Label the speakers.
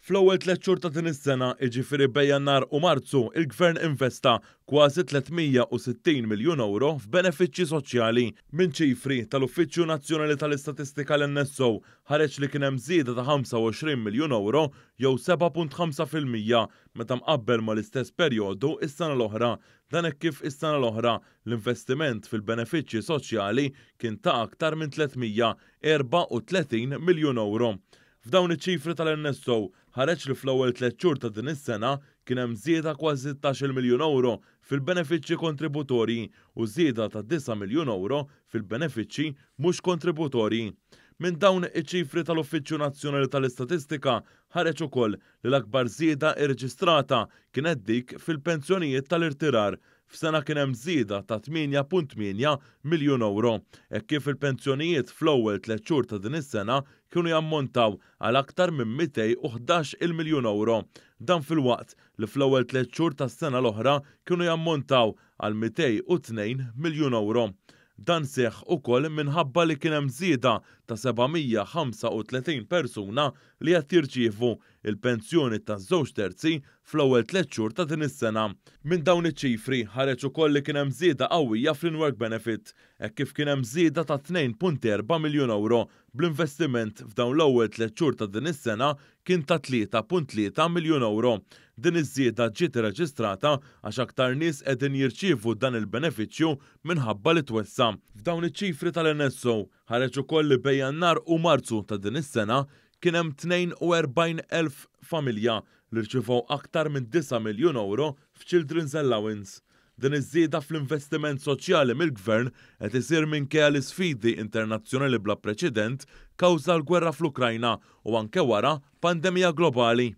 Speaker 1: Fl-ewwel 3 xhur ta' din is-sena, jiġifieri bejn Jannar u Marzu, il-Gvern investa kważi 360 miljun euro f'benefiċċji soċjali. Minn ċifri tal-Uffiċċju Nazzjonali tal-Istatistika l-NSO ħareġ li kien hemm żieda ta' 25 miljun euro jew 7.5% meta mqabbel mal-istess perjodu is-sena l-oħra. Dan hekk kif is-sena l-oħra l-investiment fil-benefiċċji soċjali kien ta' aktar minn 334 miljun euro. F'dawn iċ-ċifri tal-NSO ħareġ li fl-ewwel 3 xhur ta' din is-sena kien hemm żieda kważi 16 miljun euro fil-benefiċċji kontributorji u żieda ta' 9 miljun euro fil-benefiċċji mhux kontributorji. Minn dawn iċ-ċifri tal-Uffiċċju Nazzjonali tal-Istatistika ħareġ ukoll li l-akbar żieda rreġistrata kienet dik fil-pensjonijiet tal-irtirar. F'sena kien hemm żieda ta' 8.8 miljun euro, hekk kif il-pensjonijiet fl-ewwel 3 xhur ta' din is-sena kienu jammontaw għal aktar minn 211 miljun euro. Dan filwaqt li fl-ewwel 3 xhur tas-sena l-oħra kienu jammontaw għal 202 miljun euro. Dan seħħ ukoll minħabba li kien hemm żieda ta' 735 persuna li qed jirċievu il-pensjoni ta' żewġ terzi fl-ewwel 3 xhur ta' din is-sena. Minn dawn iċ-ċifri ħareġ ukoll li kien hemm żieda qawwija fl-in-work benefit, hekk kif kien hemm żieda ta' 2.4 miljun euro bl-investiment f'dawn l-ewwel 3 xhur ta' din is-sena kien ta' 3.3 miljun euro. Din iż-żieda ġiet irreġistrata għax aktar nies qegħdin jirċievu dan il-benefiċċju minħabba li twessa'. F'dawn iċ-ċifri tal-NSO ħareġ ukoll li bejn Jannar u Marzu ta' din is-sena kien hemm 42,000 familja li rċivew aktar minn 9 miljun euro f'Children's Allowance. Din iż-żieda fl-investiment soċjali mill-Gvern qed isir minkejja l-isfidi internazzjonali bla preċedent kawża l-gwerra fl-Ukrajna u anke wara pandemija globali.